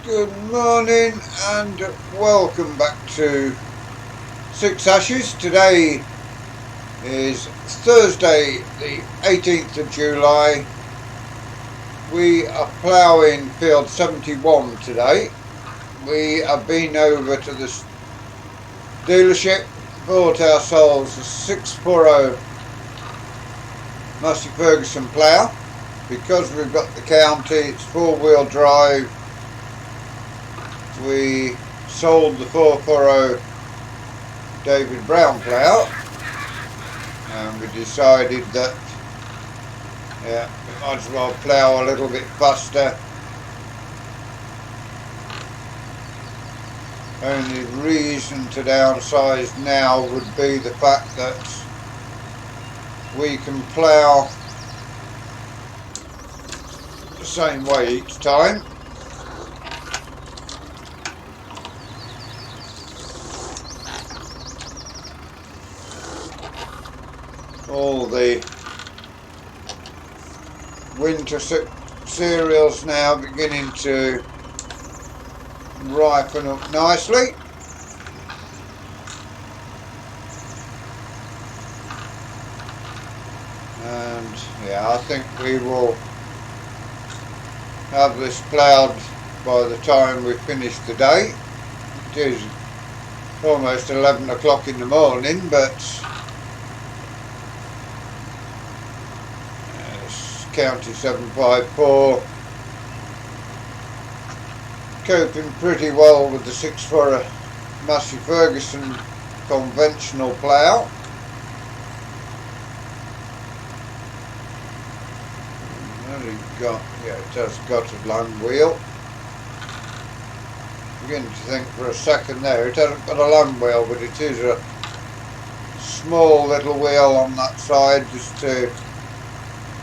Good morning and welcome back to Six Ashes. Today is Thursday the 18th of July. We are ploughing field 71 today. We have been over to the dealership, bought ourselves a 640 Massey Ferguson plough. Because we've got the county, it's 4-wheel drive. We sold the 440 David Brown plough and we decided that we might as well plough a little bit faster. Only reason to downsize now would be the fact that we can plough the same way each time. All the winter cereals now beginning to ripen up nicely. And I think we will have this ploughed by the time we finish the day. It is almost 11 o'clock in the morning, but County 754 coping pretty well with the 640 Massey Ferguson conventional plough. It has got a land wheel. Begin to think for a second there, it hasn't got a land wheel, but it is a small little wheel on that side just to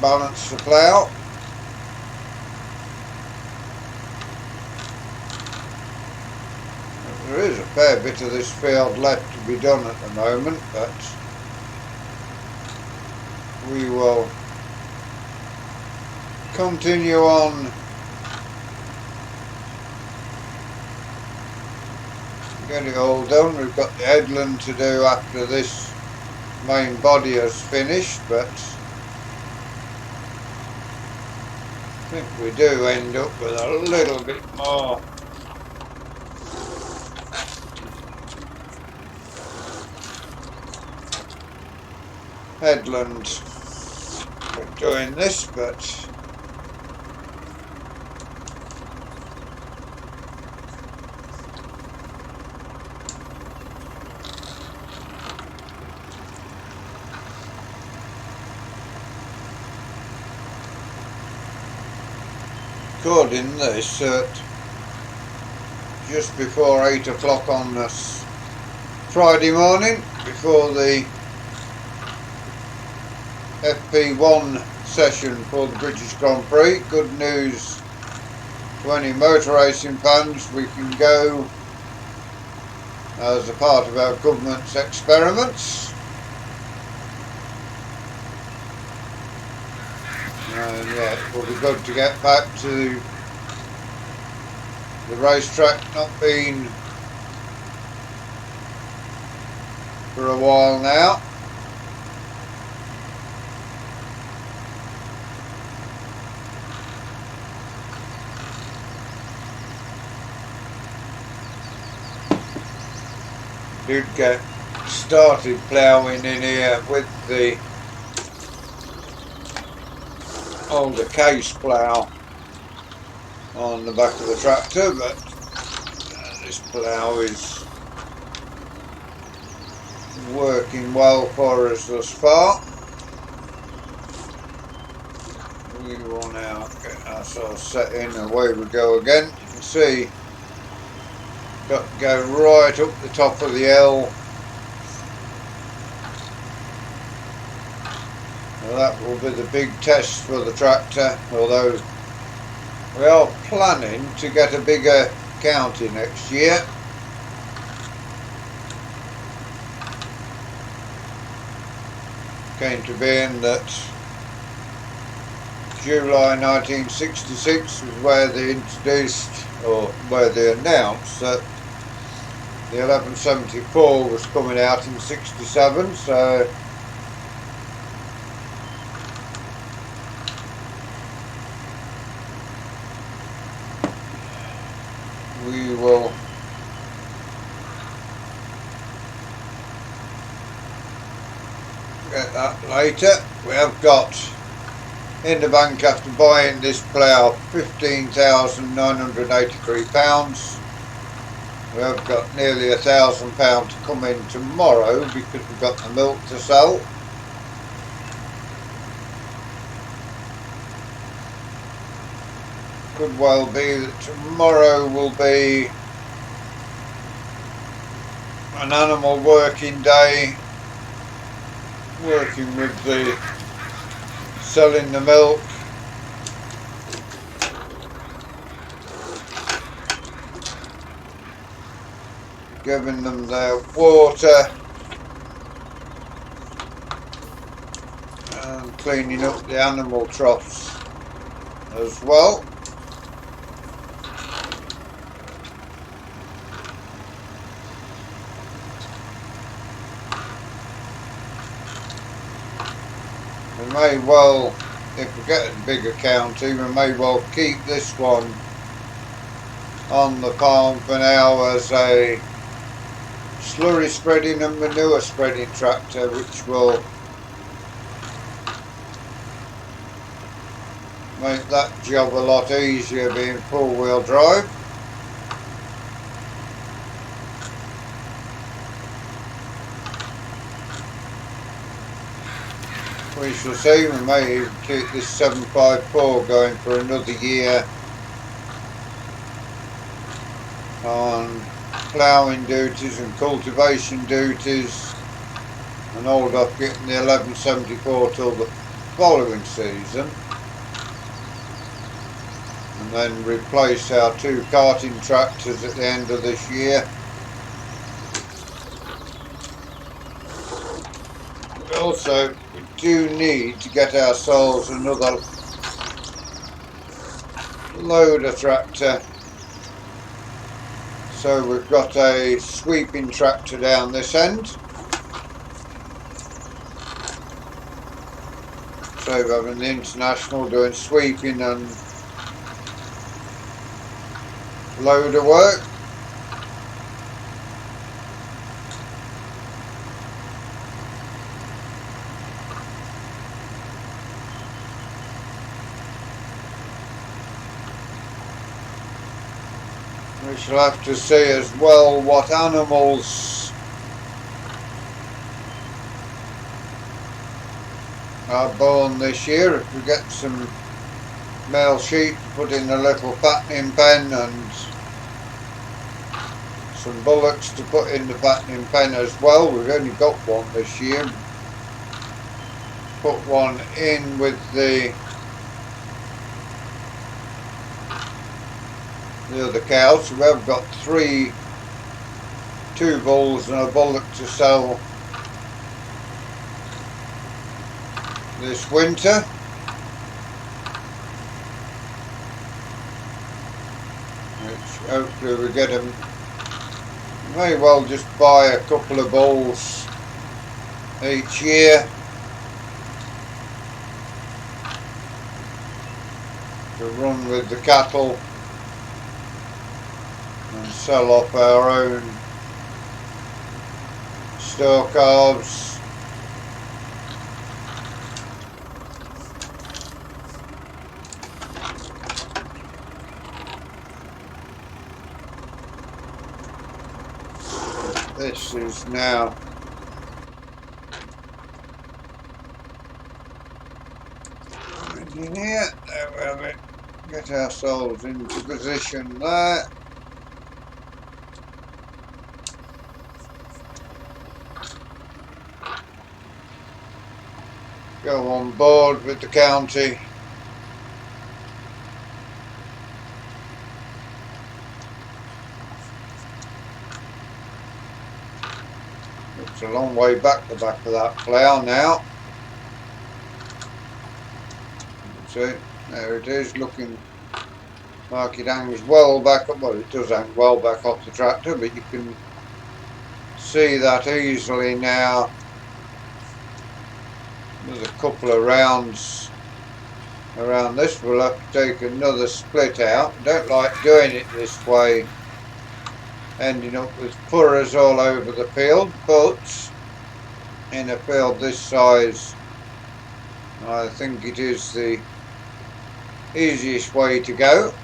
balance the plough. There is a fair bit of this field left to be done at the moment, but we will continue on get it all done. We've got the headland to do after this main body has finished, but I think we do end up with a little bit more headland for doing this, but recording this at just before 8 o'clock on this Friday morning, before the FP1 session for the British Grand Prix. Good news to any motor racing fans, we can go as a part of our government's experiments. And it will be good to get back to the racetrack, not been for a while now. Did get started ploughing in here with the older case plough on the back of the tractor, but this plough is working well for us thus far. We will now get ourselves set in, away we go again. You can see got to go right up the top of the L. Well, that will be the big test for the tractor, although we are planning to get a bigger county next year. Came to being that July 1966 was where they introduced, or where they announced that the 1174 was coming out in 67, so we will get that later. We have got in the bank after buying this plough £15,983. We have got nearly £1,000 to come in tomorrow because we've got the milk to sell. Could well be that tomorrow will be an animal working day, working with the selling the milk, giving them their water and cleaning up the animal troughs as well. We may well, if we get a bigger county, we may well keep this one on the farm for now as a slurry spreading and manure spreading tractor, which will make that job a lot easier being four-wheel drive. We shall see. We may even keep this 754 going for another year on ploughing duties and cultivation duties, and hold off getting the 1174 till the following season, and then replace our two carting tractors at the end of this year. Also, we do need to get ourselves another loader tractor. So we've got a sweeping tractor down this end. So we're having the International doing sweeping and loader work. We shall have to see as well what animals are born this year. If we get some male sheep to put in a little fattening pen and some bullocks to put in the fattening pen as well. We've only got one this year. Put one in with the other cows. So we have got two bulls and a bullock to sell this winter. Which hopefully we get them. May well just buy a couple of bulls each year to run with the cattle and sell off our own store calves. This is now in here. There we have it. Get ourselves into position there. Go on board with the county. It's a long way back the back of that plough now. See? There it is, looking like it hangs well back up. Well, it does hang well back off the tractor, but you can see that easily now. There's a couple of rounds around this. We'll have to take another split out. I don't like doing it this way, ending up with furrows all over the field, but in a field this size, I think it is the easiest way to go.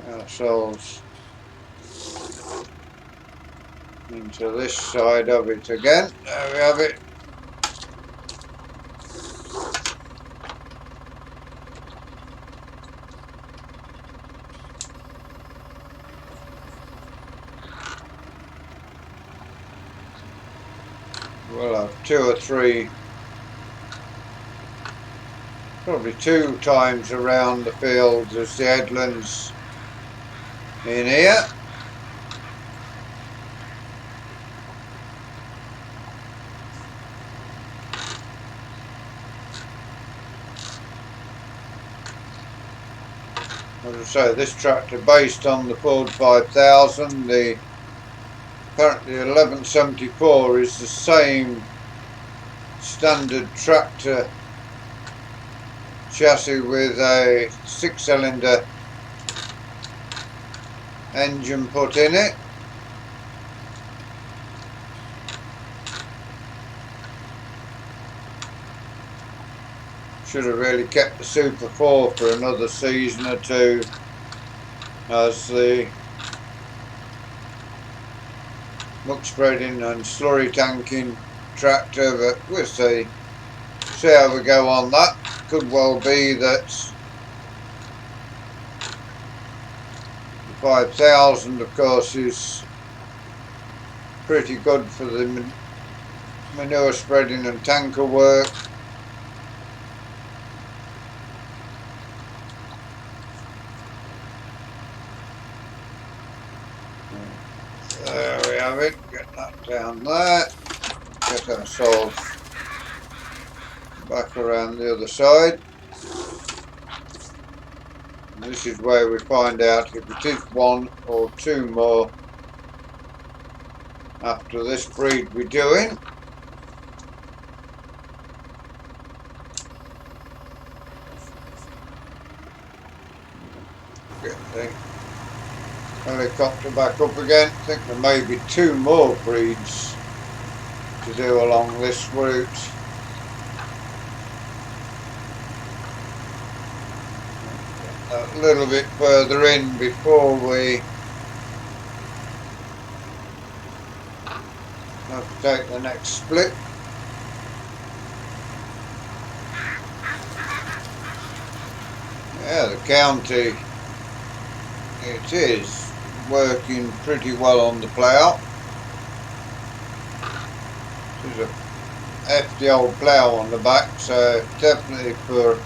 Ourselves into this side of it again. There we have it. We'll have 2 or 3, probably 2 times around the field as the headlands in here. As I say, this tractor based on the Ford 5000, the apparently 1174 is the same standard tractor chassis with a 6-cylinder engine put in it. Should have really kept the Super 4 for another season or 2 as the muck spreading and slurry tanking tractor, but we'll see how we go on that. Could well be that the 5000 of course is pretty good for the manure spreading and tanker work. There we have it, get that down there, get ourselves back around the other side. And this is where we find out if it is 1 or 2 more after this breed we're doing. Get the helicopter back up again. I think there may be 2 more breeds to do along this route. A little bit further in before we have to take the next split. Yeah, the county, it is working pretty well on the plough. There's a hefty old plough on the back, so definitely for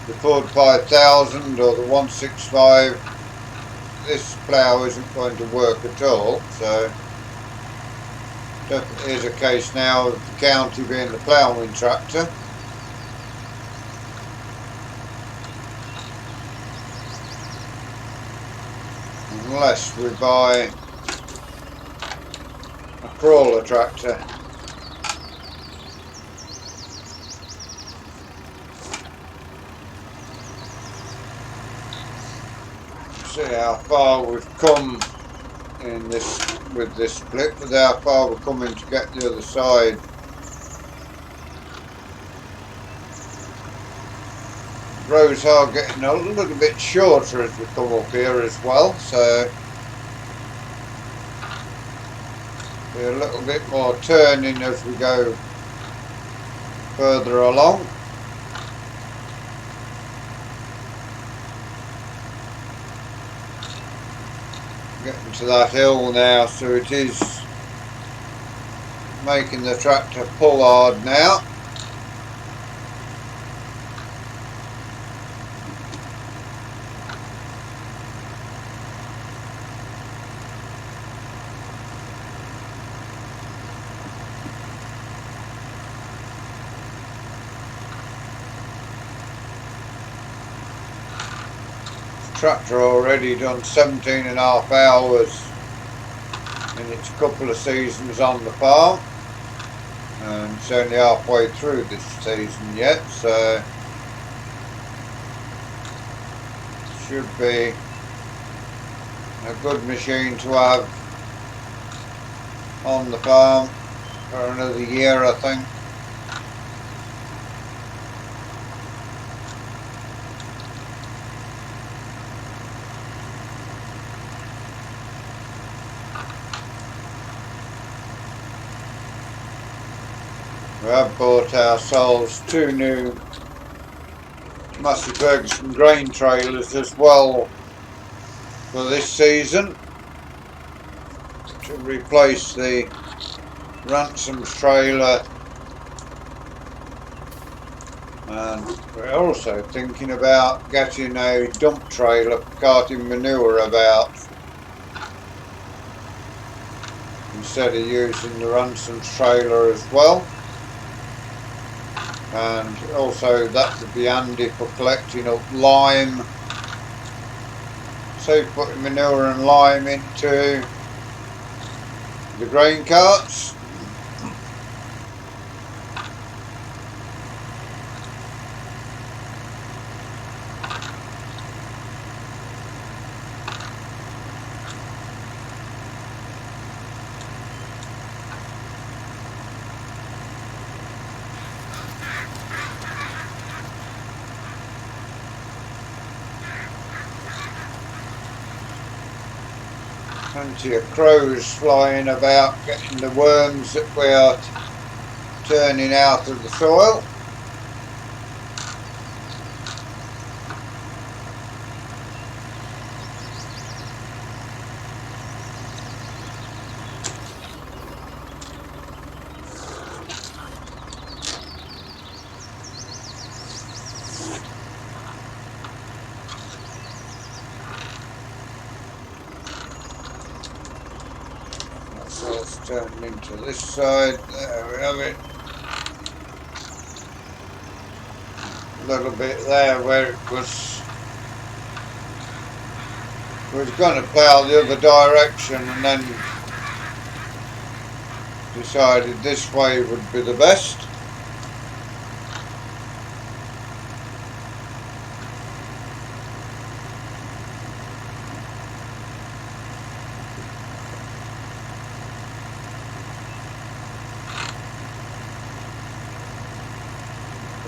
the Ford 5000 or the 165 this plough isn't going to work at all, so definitely is a case now of the county being the ploughing tractor. Unless we buy a crawler tractor. See how far we've come in this with this split, with how far we're coming to get the other side. Roads are getting a little bit shorter as we come up here as well, so be a little bit more turning as we go further along. Getting to that hill now, so it is making the tractor pull hard now. tractor already done 17.5 hours in its couple of seasons on the farm, and it's only halfway through this season yet, so should be a good machine to have on the farm for another year, I think. We have bought ourselves 2 new Massey Ferguson grain trailers as well for this season to replace the Ransom's trailer, and we're also thinking about getting a dump trailer for carting manure about instead of using the Ransom's trailer as well. And also that would be handy for collecting up lime, so putting manure and lime into the grain carts. Plenty of crows flying about, getting the worms that we are turning out of the soil. So it's turned into this side. There we have it. A little bit there where it was. We was going to plough the other direction and then decided this way would be the best.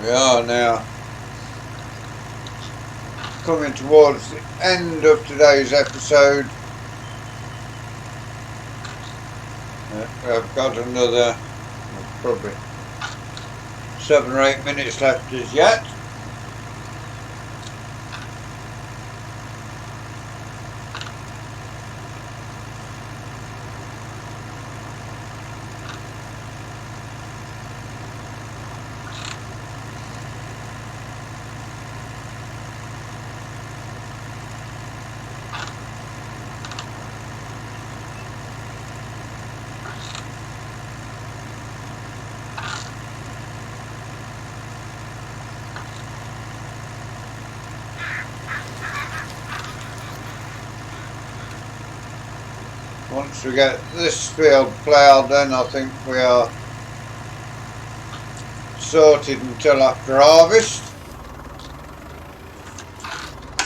We are now coming towards the end of today's episode. I've got another probably 7 or 8 minutes left as yet. Once we get this field ploughed, then I think we are sorted until after harvest.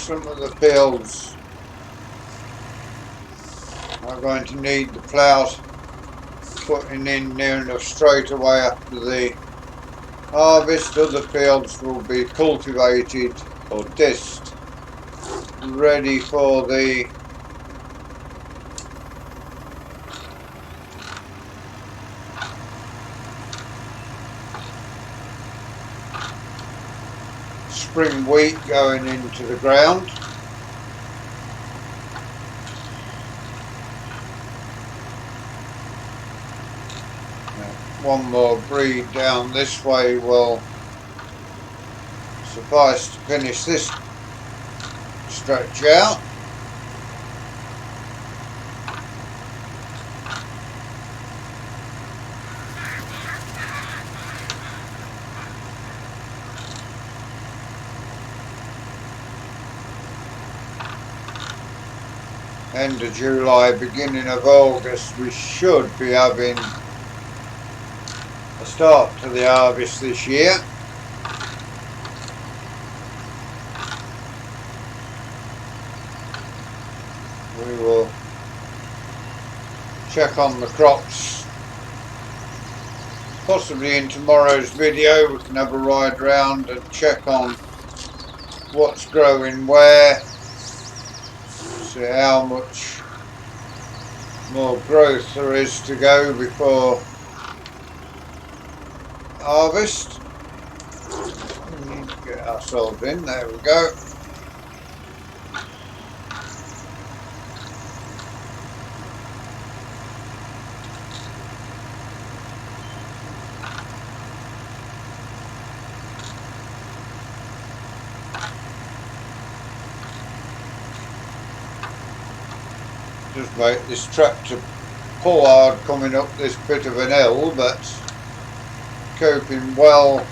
Some of the fields are going to need the ploughs putting in near enough straight away after the harvest. Other fields will be cultivated or disked, ready for the spring wheat going into the ground. One more breed down this way will suffice to finish this stretch out. end of July, beginning of August, we should be having a start to the harvest this year. We will check on the crops possibly in tomorrow's video. We can have a ride round and check on what's growing where, see how much more growth there is to go before harvest. We need to get ourselves in, there we go. Just make this tractor pull hard coming up this bit of an hill, but coping well.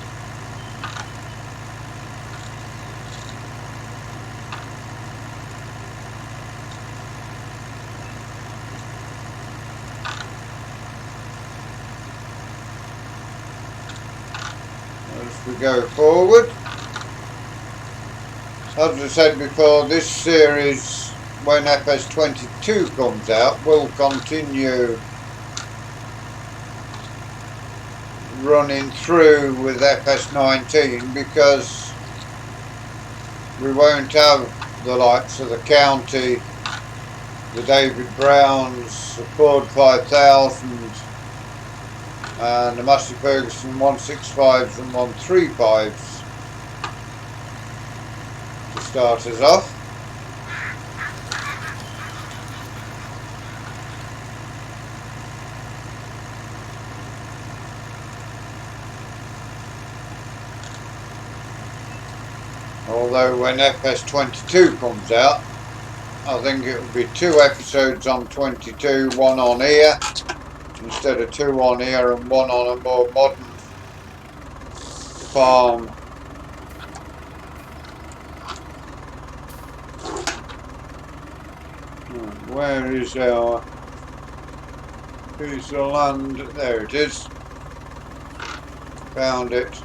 As we go forward, as I said before, this series, when FS22 comes out, will continue running through with FS19, because we won't have the likes of the County, the David Browns, the Ford 5000 and the Massey Ferguson 165s and 135s to start us off. Although when FS22 comes out, I think it will be 2 episodes on 22, 1 on here, instead of 2 on here and 1 on a more modern farm. Where is our piece of land? There it is. Found it.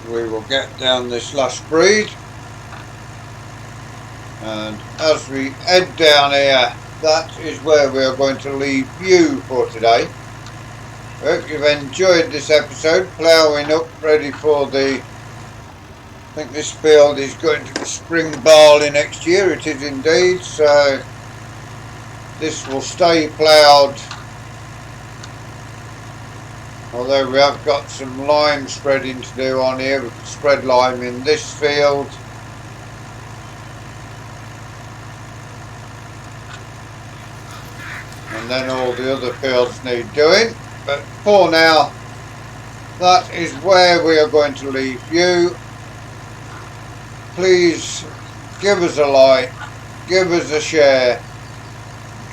We will get down this last breed, and as we head down here, that is where we are going to leave you for today. I hope you've enjoyed this episode, ploughing up ready for the, I think this field is going to be spring barley next year. It is indeed, so this will stay ploughed. Although we have got some lime spreading to do on here, we can spread lime in this field. And then all the other fields need doing. But for now, that is where we are going to leave you. Please give us a like, give us a share,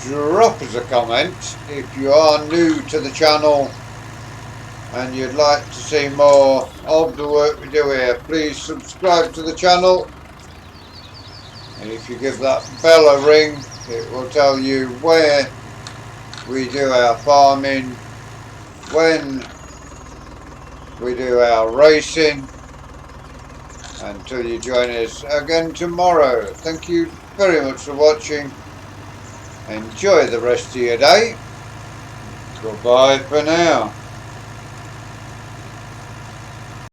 drop us a comment if you are new to the channel and you'd like to see more of the work we do here. Please subscribe to the channel, and if you give that bell a ring, it will tell you where we do our farming, when we do our racing, until you join us again tomorrow. Thank you very much for watching. Enjoy the rest of your day. Goodbye for now.